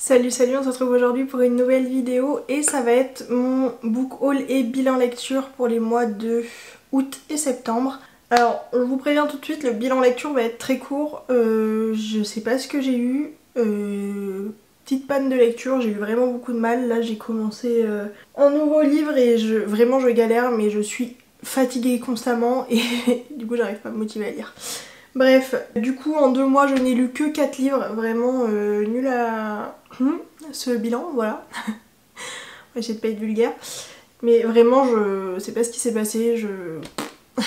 Salut, on se retrouve aujourd'hui pour une nouvelle vidéo et ça va être mon book haul et bilan lecture pour les mois de août et septembre. Alors, je vous préviens tout de suite, le bilan lecture va être très court. Je sais pas ce que j'ai eu. Petite panne de lecture, j'ai eu vraiment beaucoup de mal. Là, j'ai commencé un nouveau livre et vraiment je galère, mais je suis fatiguée constamment et du coup, j'arrive pas à me motiver à lire. Bref, du coup en 2 mois je n'ai lu que 4 livres, vraiment nul à ce bilan, voilà. On va essayer de pas être vulgaire. Mais vraiment je sais pas ce qui s'est passé, il va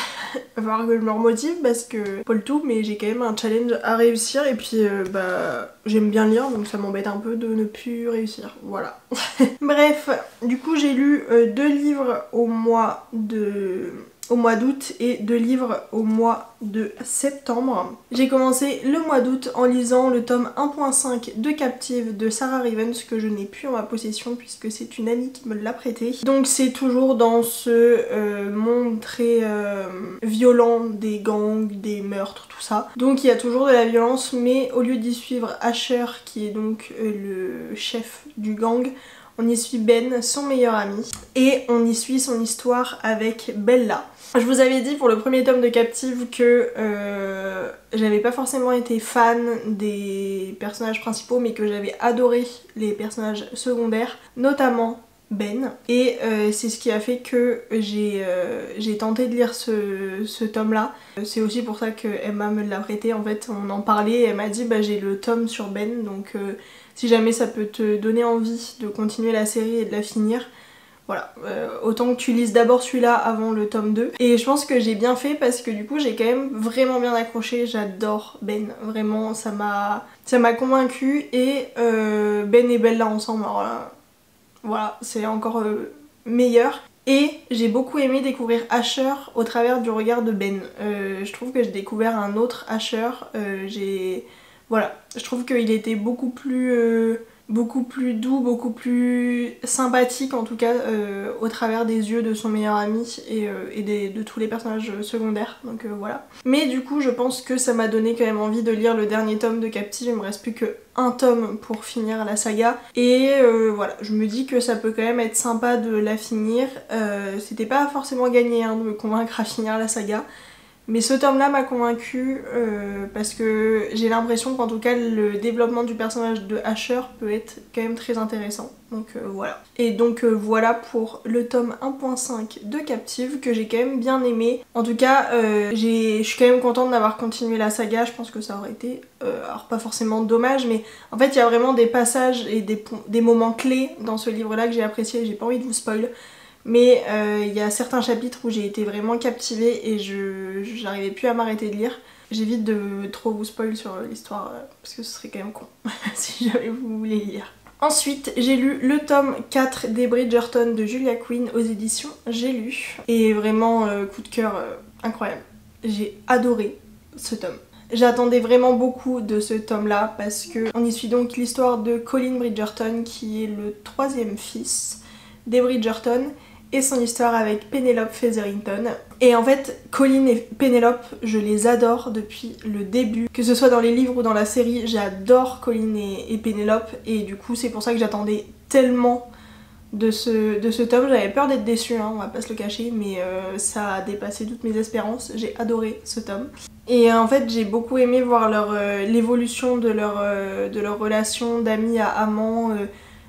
falloir que je me remotive parce que pas le tout, mais j'ai quand même un challenge à réussir et puis j'aime bien lire donc ça m'embête un peu de ne plus réussir, voilà. Bref, du coup j'ai lu 2 livres au mois d'août et 2 livres au mois de septembre. J'ai commencé le mois d'août en lisant le tome 1.5 de Captive de Sarah Rivens que je n'ai plus en ma possession puisque c'est une amie qui me l'a prêté. Donc c'est toujours dans ce monde très violent des gangs, des meurtres, tout ça. Donc il y a toujours de la violence mais au lieu d'y suivre Asher qui est donc le chef du gang, on y suit Ben, son meilleur ami, et on y suit son histoire avec Bella. Je vous avais dit pour le premier tome de Captive que j'avais pas forcément été fan des personnages principaux mais que j'avais adoré les personnages secondaires, notamment Ben, et c'est ce qui a fait que j'ai tenté de lire ce tome là. C'est aussi pour ça que Emma me l'a prêté, en fait on en parlait et elle m'a dit bah j'ai le tome sur Ben donc si jamais ça peut te donner envie de continuer la série et de la finir, voilà, autant que tu lises d'abord celui-là avant le tome 2. Et je pense que j'ai bien fait parce que du coup j'ai quand même vraiment bien accroché, j'adore Ben, vraiment ça m'a convaincue et Ben et Bella ensemble, alors là, voilà, c'est encore meilleur. Et j'ai beaucoup aimé découvrir Asher au travers du regard de Ben. Je trouve que j'ai découvert un autre Asher, voilà, je trouve qu'il était beaucoup plus doux, beaucoup plus sympathique en tout cas au travers des yeux de son meilleur ami et de tous les personnages secondaires, donc voilà. Mais du coup je pense que ça m'a donné quand même envie de lire le dernier tome de Captive, il me reste plus que un tome pour finir la saga et voilà, je me dis que ça peut quand même être sympa de la finir. C'était pas forcément gagné hein, de me convaincre à finir la saga. Mais ce tome là m'a convaincue parce que j'ai l'impression qu'en tout cas le développement du personnage de Asher peut être quand même très intéressant. Donc voilà. Et donc voilà pour le tome 1.5 de Captive que j'ai quand même bien aimé. En tout cas je suis quand même contente d'avoir continué la saga, je pense que ça aurait été, alors pas forcément dommage, mais en fait il y a vraiment des passages et des moments clés dans ce livre là que j'ai apprécié et j'ai pas envie de vous spoil. Mais il y a certains chapitres où j'ai été vraiment captivée et j'arrivais plus à m'arrêter de lire. J'évite de trop vous spoil sur l'histoire parce que ce serait quand même con si jamais vous voulez lire. Ensuite, j'ai lu le tome 4 des Bridgerton de Julia Quinn aux éditions J'ai lu. Et vraiment, coup de cœur incroyable. J'ai adoré ce tome. J'attendais vraiment beaucoup de ce tome là parce que on y suit donc l'histoire de Colin Bridgerton qui est le 3e fils des Bridgerton et son histoire avec Penelope Featherington. Et en fait, Colin et Penelope, je les adore depuis le début. Que ce soit dans les livres ou dans la série, j'adore Colin et Penelope et du coup c'est pour ça que j'attendais tellement de ce tome. J'avais peur d'être déçue, hein, on va pas se le cacher, mais ça a dépassé toutes mes espérances. J'ai adoré ce tome. Et en fait j'ai beaucoup aimé voir l'évolution de leur relation d'amis à amants,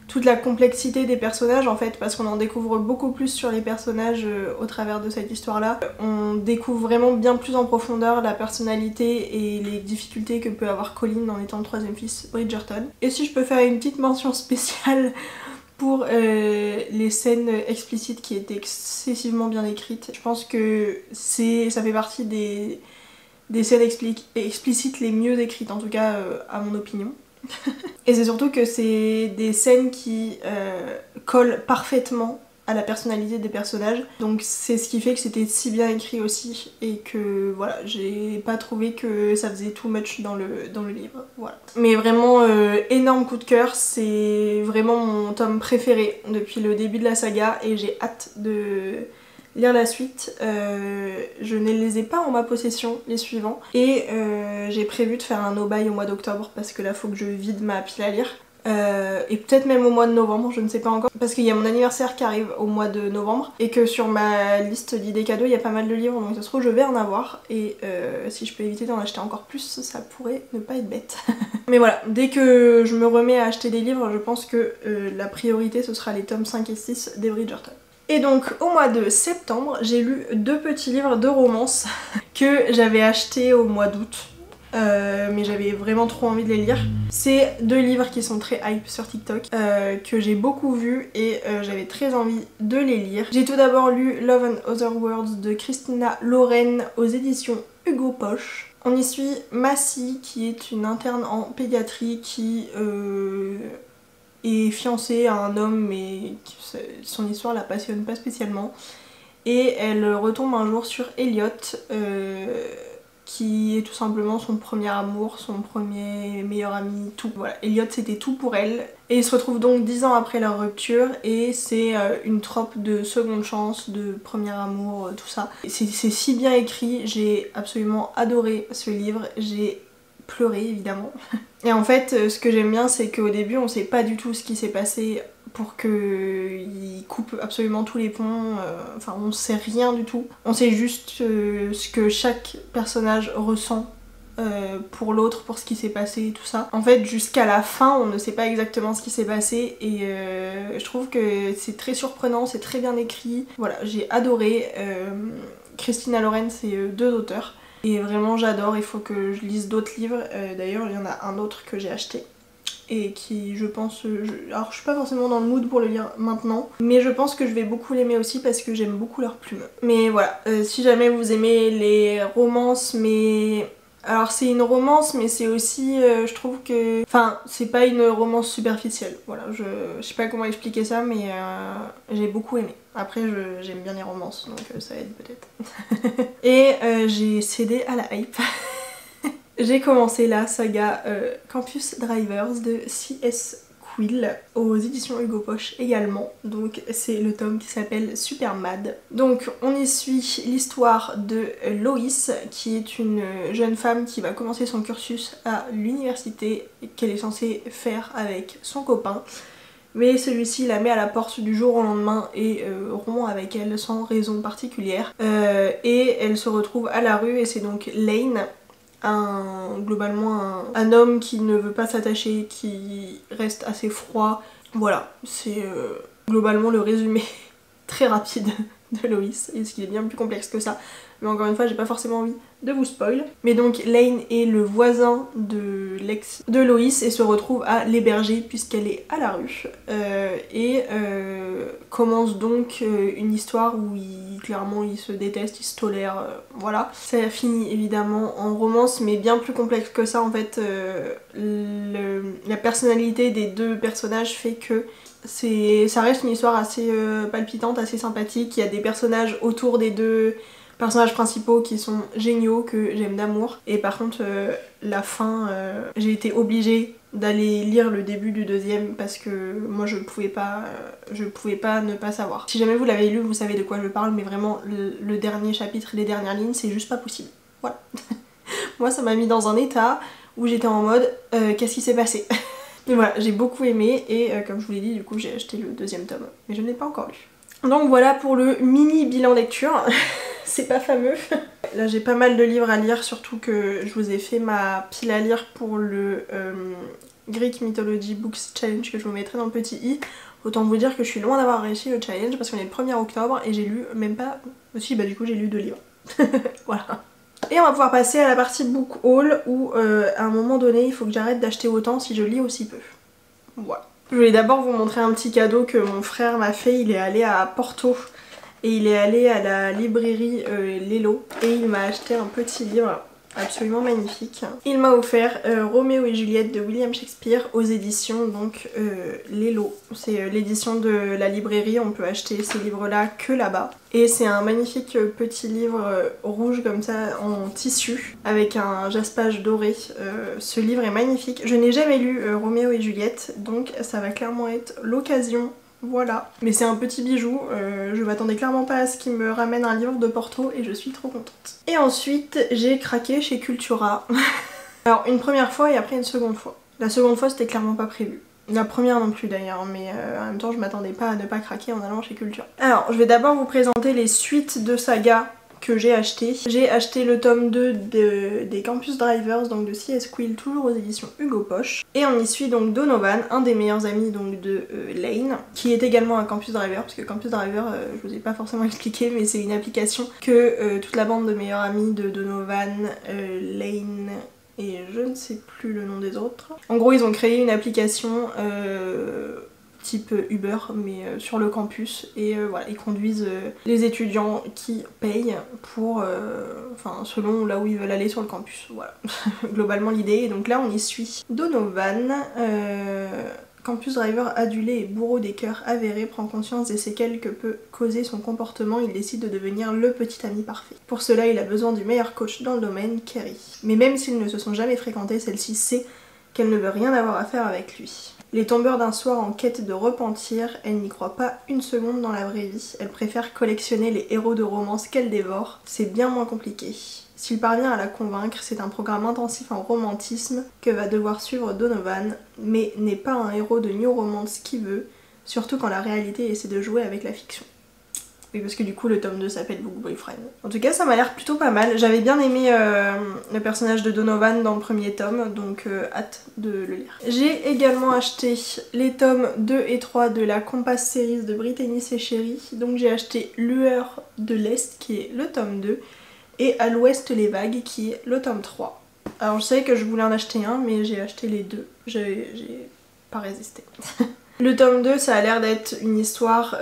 toute la complexité des personnages en fait, parce qu'on en découvre beaucoup plus sur les personnages au travers de cette histoire là. On découvre vraiment bien plus en profondeur la personnalité et les difficultés que peut avoir Colin en étant le 3e fils Bridgerton. Et si je peux faire une petite mention spéciale pour les scènes explicites qui étaient excessivement bien écrites, je pense que ça fait partie des scènes explicites les mieux écrites, en tout cas à mon opinion. Et c'est surtout que c'est des scènes qui collent parfaitement à la personnalité des personnages, donc c'est ce qui fait que c'était si bien écrit aussi et que voilà, j'ai pas trouvé que ça faisait too much dans le livre, voilà. Mais vraiment énorme coup de cœur, c'est vraiment mon tome préféré depuis le début de la saga et j'ai hâte de lire la suite. Je ne les ai pas en ma possession, les suivants, et j'ai prévu de faire un no-buy au mois d'octobre parce que là faut que je vide ma pile à lire. et peut-être même au mois de novembre, je ne sais pas encore, parce qu'il y a mon anniversaire qui arrive au mois de novembre et que sur ma liste d'idées cadeaux il y a pas mal de livres, donc ça se trouve je vais en avoir et si je peux éviter d'en acheter encore plus, ça pourrait ne pas être bête. Mais voilà, dès que je me remets à acheter des livres, je pense que la priorité ce sera les tomes 5 et 6 des Bridgerton. Et donc au mois de septembre, j'ai lu 2 petits livres de romance que j'avais achetés au mois d'août. Mais j'avais vraiment trop envie de les lire. C'est 2 livres qui sont très hype sur TikTok, que j'ai beaucoup vus et j'avais très envie de les lire. J'ai tout d'abord lu Love and Other Worlds de Christina Lauren aux éditions Hugo Poche. On y suit Massy qui est une interne en pédiatrie qui est fiancée à un homme mais son histoire la passionne pas spécialement. Et elle retombe un jour sur Elliot qui est tout simplement son premier amour, son premier meilleur ami, tout. Voilà, Elliot c'était tout pour elle. Et ils se retrouvent donc 10 ans après leur rupture et c'est une trope de seconde chance, de premier amour, tout ça. C'est si bien écrit, j'ai absolument adoré ce livre, j'ai pleuré évidemment. Et en fait, ce que j'aime bien c'est qu'au début on sait pas du tout ce qui s'est passé pour qu'il coupe absolument tous les ponts, enfin on sait rien du tout. On sait juste ce que chaque personnage ressent pour l'autre, pour ce qui s'est passé et tout ça. En fait jusqu'à la fin on ne sait pas exactement ce qui s'est passé et je trouve que c'est très surprenant, c'est très bien écrit. Voilà, j'ai adoré. Christina Lauren c'est 2 auteurs et vraiment j'adore, il faut que je lise d'autres livres. D'ailleurs il y en a un autre que j'ai acheté et qui je pense, alors je suis pas forcément dans le mood pour le lire maintenant, mais je pense que je vais beaucoup l'aimer aussi parce que j'aime beaucoup leurs plumes. Mais voilà, si jamais vous aimez les romances, mais alors c'est une romance mais c'est aussi, je trouve que, enfin c'est pas une romance superficielle, voilà, je sais pas comment expliquer ça mais j'ai beaucoup aimé. Après j'aime bien les romances donc ça aide peut-être. Et j'ai cédé à la hype. J'ai commencé la saga Campus Drivers de C.S. Quill aux éditions Hugo Poche également. Donc c'est le tome qui s'appelle Super Mad. Donc on y suit l'histoire de Loïs qui est une jeune femme qui va commencer son cursus à l'université qu'elle est censée faire avec son copain. Mais celui-ci la met à la porte du jour au lendemain et rompt avec elle sans raison particulière. Et elle se retrouve à la rue et c'est donc Lane, globalement un homme qui ne veut pas s'attacher, qui reste assez froid. Voilà, c'est globalement le résumé très rapide de Loïs, et ce qui est bien plus complexe que ça. Mais encore une fois, j'ai pas forcément envie de vous spoil. Mais donc Lane est le voisin de l'ex de Loïs et se retrouve à l'héberger puisqu'elle est à la rue. Commence donc une histoire où clairement ils se détestent, ils se tolèrent, voilà. Ça finit évidemment en romance mais bien plus complexe que ça en fait. La personnalité des 2 personnages fait que ça reste une histoire assez palpitante, assez sympathique. Il y a des personnages autour des 2 personnages principaux qui sont géniaux, que j'aime d'amour. Et par contre la fin, j'ai été obligée d'aller lire le début du 2e parce que moi je pouvais pas ne pas savoir. Si jamais vous l'avez lu, vous savez de quoi je parle, mais vraiment le dernier chapitre, les dernières lignes, c'est juste pas possible. Voilà. Moi ça m'a mis dans un état où j'étais en mode qu'est-ce qui s'est passé. Mais voilà, j'ai beaucoup aimé et comme je vous l'ai dit, du coup j'ai acheté le 2e tome, mais je ne l'ai pas encore lu. Donc voilà pour le mini bilan lecture. C'est pas fameux. Là j'ai pas mal de livres à lire, surtout que je vous ai fait ma pile à lire pour le Greek Mythology Books Challenge que je vous mettrai dans le petit i. Autant vous dire que je suis loin d'avoir réussi le challenge parce qu'on est le 1er octobre et j'ai lu même pas... Si bah du coup j'ai lu 2 livres. Voilà. Et on va pouvoir passer à la partie book haul où à un moment donné il faut que j'arrête d'acheter autant si je lis aussi peu. Voilà. Je voulais d'abord vous montrer un petit cadeau que mon frère m'a fait. Il est allé à Porto et il est allé à la librairie Lelo et il m'a acheté un petit livre absolument magnifique. Il m'a offert Roméo et Juliette de William Shakespeare aux éditions donc Lelo. C'est l'édition de la librairie, on peut acheter ces livres là que là-bas. Et c'est un magnifique petit livre rouge comme ça en tissu avec un jaspage doré. Ce livre est magnifique. Je n'ai jamais lu Roméo et Juliette donc ça va clairement être l'occasion. Voilà, mais c'est un petit bijou, je m'attendais clairement pas à ce qu'il me ramène un livre de Porto et je suis trop contente. Et ensuite j'ai craqué chez Cultura. Alors une première fois et après une seconde fois. La seconde fois c'était clairement pas prévu. La première non plus d'ailleurs, mais en même temps je m'attendais pas à ne pas craquer en allant chez Culture. Alors je vais d'abord vous présenter les suites de saga que j'ai acheté. J'ai acheté le tome 2 des Campus Drivers, donc de C.S. Quill, toujours aux éditions Hugo Poche. Et on y suit donc Donovan, un des meilleurs amis donc de Lane, qui est également un Campus Driver, parce que Campus Driver, je vous ai pas forcément expliqué, mais c'est une application que toute la bande de meilleurs amis de Donovan, Lane et je ne sais plus le nom des autres. En gros ils ont créé une application type Uber mais sur le campus et voilà, ils conduisent les étudiants qui payent pour enfin selon là où ils veulent aller sur le campus, voilà. Globalement l'idée. Et donc là on y suit Donovan, Campus Driver adulé et bourreau des cœurs avéré, prend conscience des séquelles que peut causer son comportement. Il décide de devenir le petit ami parfait. Pour cela il a besoin du meilleur coach dans le domaine, Kerry. Mais même s'ils ne se sont jamais fréquentés, celle-ci sait qu'elle ne veut rien avoir à faire avec lui. Les tombeurs d'un soir en quête de repentir, elle n'y croit pas une seconde dans la vraie vie. Elle préfère collectionner les héros de romance qu'elle dévore. C'est bien moins compliqué. S'il parvient à la convaincre, c'est un programme intensif en romantisme que va devoir suivre Donovan, mais n'est pas un héros de New Romance qui veut, surtout quand la réalité essaie de jouer avec la fiction. Oui, parce que du coup le tome 2 s'appelle Book Boyfriend. En tout cas ça m'a l'air plutôt pas mal. J'avais bien aimé le personnage de Donovan dans le premier tome, donc hâte de le lire. J'ai également acheté les tomes 2 et 3 de la Compass Series de Brittany Chéri. Donc j'ai acheté Lueur de l'Est qui est le tome 2 et À l'Ouest les vagues qui est le tome 3. Alors je savais que je voulais en acheter un mais j'ai acheté les deux. J'ai pas résisté. Le tome 2 ça a l'air d'être une histoire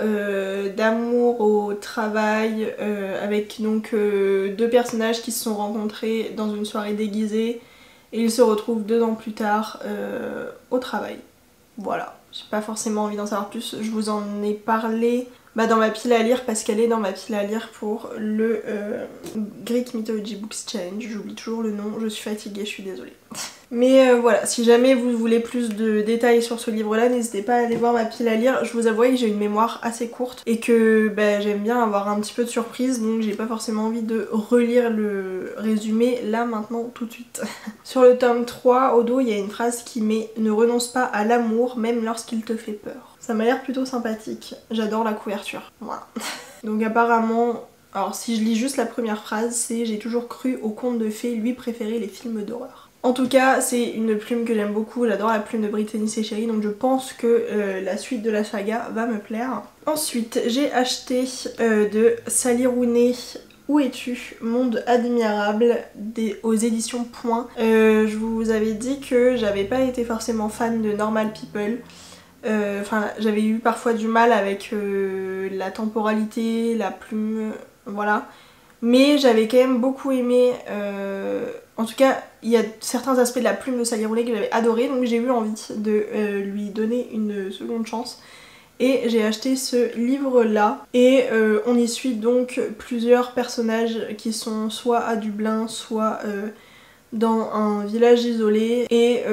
d'amour au travail avec donc deux personnages qui se sont rencontrés dans une soirée déguisée et ils se retrouvent 2 ans plus tard au travail. Voilà, j'ai pas forcément envie d'en savoir plus, je vous en ai parlé dans ma pile à lire parce qu'elle est dans ma pile à lire pour le Greek Mythology Books Challenge, j'oublie toujours le nom, je suis fatiguée, je suis désolée. Mais voilà, si jamais vous voulez plus de détails sur ce livre-là, n'hésitez pas à aller voir ma pile à lire. Je vous avoue que j'ai une mémoire assez courte et que j'aime bien avoir un petit peu de surprise, donc j'ai pas forcément envie de relire le résumé là, maintenant, tout de suite. Sur le tome 3, au dos, il y a une phrase qui met « Ne renonce pas à l'amour, même lorsqu'il te fait peur ». Ça m'a l'air plutôt sympathique, j'adore la couverture, voilà. Donc apparemment... Alors si je lis juste la première phrase, c'est « J'ai toujours cru aux contes de fées, lui préférer les films d'horreur ». En tout cas, c'est une plume que j'aime beaucoup, j'adore la plume de Brittany Chéri, donc je pense que la suite de la saga va me plaire. Ensuite, j'ai acheté de Sally Rooney, Où es-tu? Monde admirable aux éditions Point. Je vous avais dit que j'avais pas été forcément fan de Normal People. Enfin, j'avais eu parfois du mal avec la temporalité, la plume, voilà. Mais j'avais quand même beaucoup aimé, en tout cas il y a certains aspects de la plume de Sally Rooney que j'avais adoré, donc j'ai eu envie de lui donner une seconde chance. Et j'ai acheté ce livre là et on y suit donc plusieurs personnages qui sont soit à Dublin, soit dans un village isolé et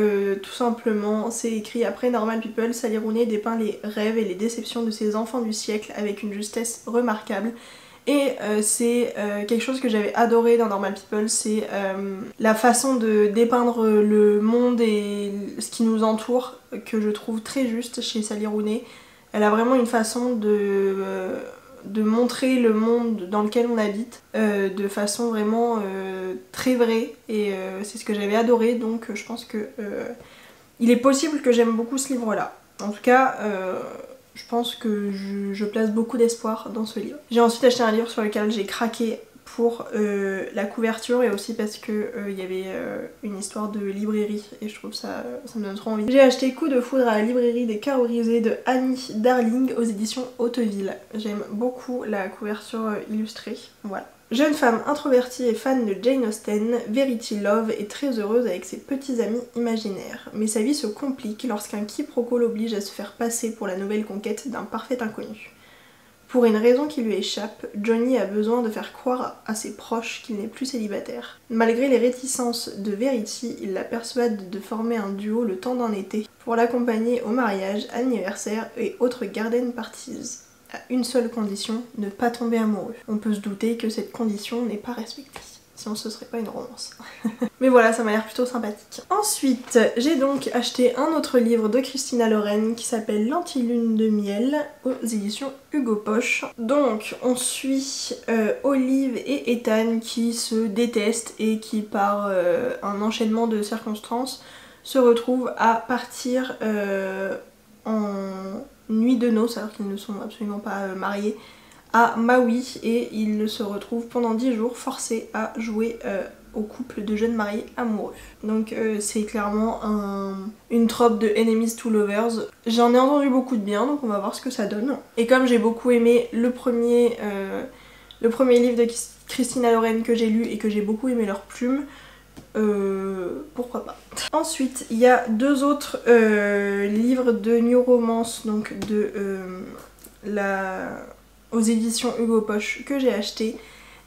tout simplement c'est écrit après Normal People. Sally Rooney dépeint les rêves et les déceptions de ces enfants du siècle avec une justesse remarquable. Et c'est quelque chose que j'avais adoré dans Normal People, c'est la façon de dépeindre le monde et ce qui nous entoure que je trouve très juste chez Sally Rooney. Elle a vraiment une façon de montrer le monde dans lequel on habite de façon vraiment très vraie et c'est ce que j'avais adoré, donc je pense que il est possible que j'aime beaucoup ce livre là. En tout cas je pense que je place beaucoup d'espoir dans ce livre. J'ai ensuite acheté un livre sur lequel j'ai craqué pour la couverture et aussi parce que il y avait une histoire de librairie et je trouve ça me donne trop envie. J'ai acheté Coup de foudre à la librairie des cœurs brisés de Annie Darling aux éditions Hauteville. J'aime beaucoup la couverture illustrée, voilà. Jeune femme introvertie et fan de Jane Austen, Verity Love est très heureuse avec ses petits amis imaginaires. Mais sa vie se complique lorsqu'un quiproquo l'oblige à se faire passer pour la nouvelle conquête d'un parfait inconnu. Pour une raison qui lui échappe, Johnny a besoin de faire croire à ses proches qu'il n'est plus célibataire. Malgré les réticences de Verity, il la persuade de former un duo le temps d'un été pour l'accompagner au mariage, anniversaire et autres garden parties. À une seule condition, ne pas tomber amoureux. On peut se douter que cette condition n'est pas respectée. Sinon ce serait pas une romance. Mais voilà, ça m'a l'air plutôt sympathique. Ensuite, j'ai donc acheté un autre livre de Christina Loren qui s'appelle L'Antilune de miel aux éditions Hugo Poche. Donc on suit Olive et Ethan qui se détestent et qui par un enchaînement de circonstances se retrouvent à partir en nuit de noces alors qu'ils ne sont absolument pas mariés à Maui et ils se retrouvent pendant 10 jours forcés à jouer au couple de jeunes mariés amoureux. Donc c'est clairement une trope de enemies to lovers. J'en ai entendu beaucoup de bien donc on va voir ce que ça donne. Et comme j'ai beaucoup aimé le premier livre de Christina Loren que j'ai lu et que j'ai beaucoup aimé leurs plumes, pourquoi pas. Ensuite il y a deux autres livres de New Romance donc de aux éditions Hugo Poche que j'ai acheté.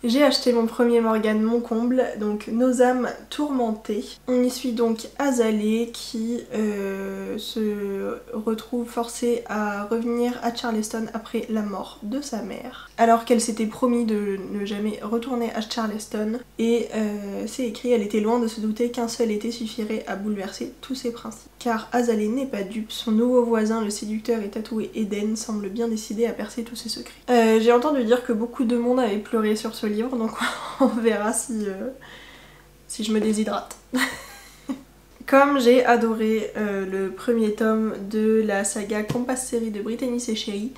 J'ai acheté mon premier Morgane, mon comble, donc Nos âmes tourmentées. On y suit donc Azalée qui se retrouve forcée à revenir à Charleston après la mort de sa mère. Alors qu'elle s'était promis de ne jamais retourner à Charleston. Et c'est écrit, elle était loin de se douter qu'un seul été suffirait à bouleverser tous ses principes. Car Azalée n'est pas dupe, son nouveau voisin, le séducteur et tatoué Eden, semble bien décidé à percer tous ses secrets. J'ai entendu dire que beaucoup de monde avait pleuré sur ce livre, donc on verra si je me déshydrate. Comme j'ai adoré le premier tome de la saga Compass série de Brittany Chéri,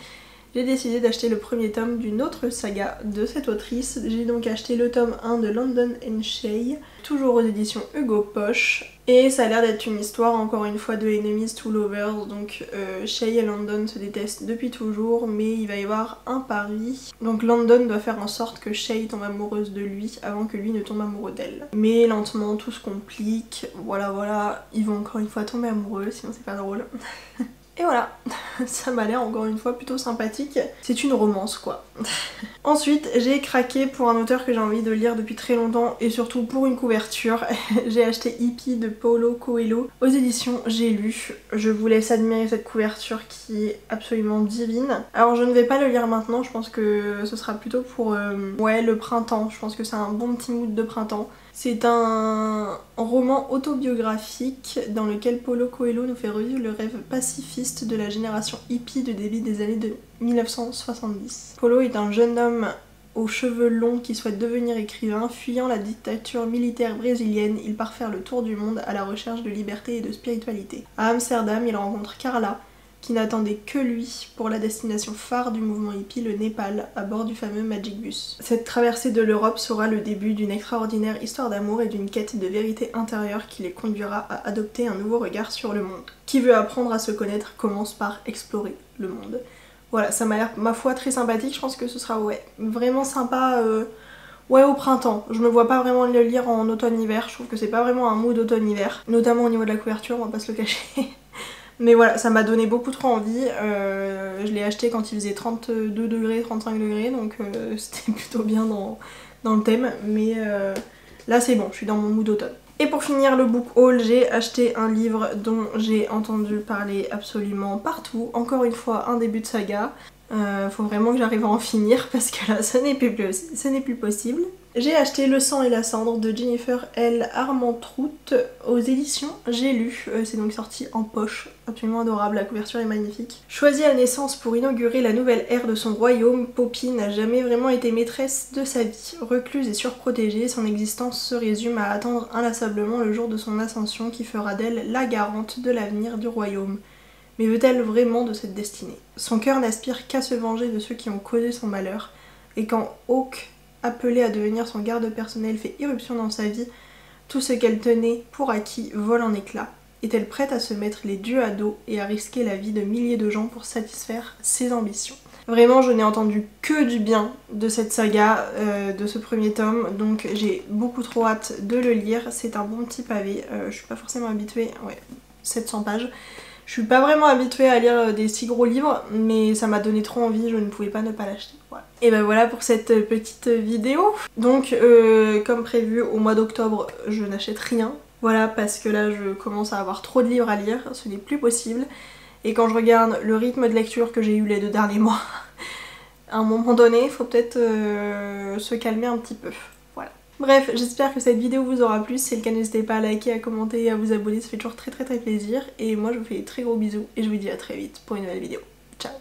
j'ai décidé d'acheter le premier tome d'une autre saga de cette autrice. J'ai donc acheté le tome 1 de London and Shay, toujours aux éditions Hugo Poche. Et ça a l'air d'être une histoire encore une fois de enemies to lovers, donc Shay et London se détestent depuis toujours, mais il va y avoir un pari. Donc London doit faire en sorte que Shay tombe amoureuse de lui avant que lui ne tombe amoureux d'elle. Mais lentement tout se complique, voilà, ils vont encore une fois tomber amoureux, sinon c'est pas drôle. Et voilà, ça m'a l'air encore une fois plutôt sympathique. C'est une romance quoi. Ensuite, j'ai craqué pour un auteur que j'ai envie de lire depuis très longtemps et surtout pour une couverture. J'ai acheté Hippie de Paulo Coelho aux éditions J'ai lu. Je vous laisse admirer cette couverture qui est absolument divine. Alors je ne vais pas le lire maintenant, je pense que ce sera plutôt pour le printemps. Je pense que c'est un bon petit mood de printemps. C'est un roman autobiographique dans lequel Paulo Coelho nous fait revivre le rêve pacifiste de la génération hippie de début des années de 1970. Paulo est un jeune homme aux cheveux longs qui souhaite devenir écrivain. Fuyant la dictature militaire brésilienne, il part faire le tour du monde à la recherche de liberté et de spiritualité. À Amsterdam, il rencontre Carla, qui n'attendait que lui pour la destination phare du mouvement hippie, le Népal, à bord du fameux Magic Bus. Cette traversée de l'Europe sera le début d'une extraordinaire histoire d'amour et d'une quête de vérité intérieure qui les conduira à adopter un nouveau regard sur le monde. Qui veut apprendre à se connaître commence par explorer le monde. Voilà, ça m'a l'air, ma foi, très sympathique, je pense que ce sera vraiment sympa au printemps. Je me vois pas vraiment le lire en automne-hiver, je trouve que c'est pas vraiment un mood automne-hiver, notamment au niveau de la couverture, on va pas se le cacher. Mais voilà, ça m'a donné beaucoup trop envie. Je l'ai acheté quand il faisait 32 degrés, 35 degrés, donc c'était plutôt bien dans le thème. Mais là c'est bon, je suis dans mon mood d'automne. Et pour finir le book haul, j'ai acheté un livre dont j'ai entendu parler absolument partout. Encore une fois, un début de saga. Faut vraiment que j'arrive à en finir parce que là, ce n'est plus possible. J'ai acheté Le sang et la cendre de Jennifer L. Armentrout aux éditions J'ai lu. C'est donc sorti en poche, absolument adorable, la couverture est magnifique. Choisie à naissance pour inaugurer la nouvelle ère de son royaume, Poppy n'a jamais vraiment été maîtresse de sa vie. Recluse et surprotégée, son existence se résume à attendre inlassablement le jour de son ascension qui fera d'elle la garante de l'avenir du royaume. Mais veut-elle vraiment de cette destinée? Son cœur n'aspire qu'à se venger de ceux qui ont causé son malheur, et quand Hawke, appelée à devenir son garde personnel, fait irruption dans sa vie, tout ce qu'elle tenait pour acquis vole en éclats. Est-elle prête à se mettre les dieux à dos et à risquer la vie de milliers de gens pour satisfaire ses ambitions? Vraiment, je n'ai entendu que du bien de cette saga, de ce premier tome, donc j'ai beaucoup trop hâte de le lire. C'est un bon petit pavé, je suis pas forcément habituée, 700 pages. Je suis pas vraiment habituée à lire des si gros livres, mais ça m'a donné trop envie, je ne pouvais pas ne pas l'acheter. Voilà. Et ben voilà pour cette petite vidéo. Donc comme prévu, au mois d'octobre, je n'achète rien. Voilà, parce que là je commence à avoir trop de livres à lire, ce n'est plus possible. Et quand je regarde le rythme de lecture que j'ai eu les 2 derniers mois, à un moment donné, il faut peut-être se calmer un petit peu. Voilà. Bref, j'espère que cette vidéo vous aura plu. Si c'est le cas, n'hésitez pas à liker, à commenter et à vous abonner, ça fait toujours très plaisir. Et moi je vous fais des très gros bisous et je vous dis à très vite pour une nouvelle vidéo. Ciao.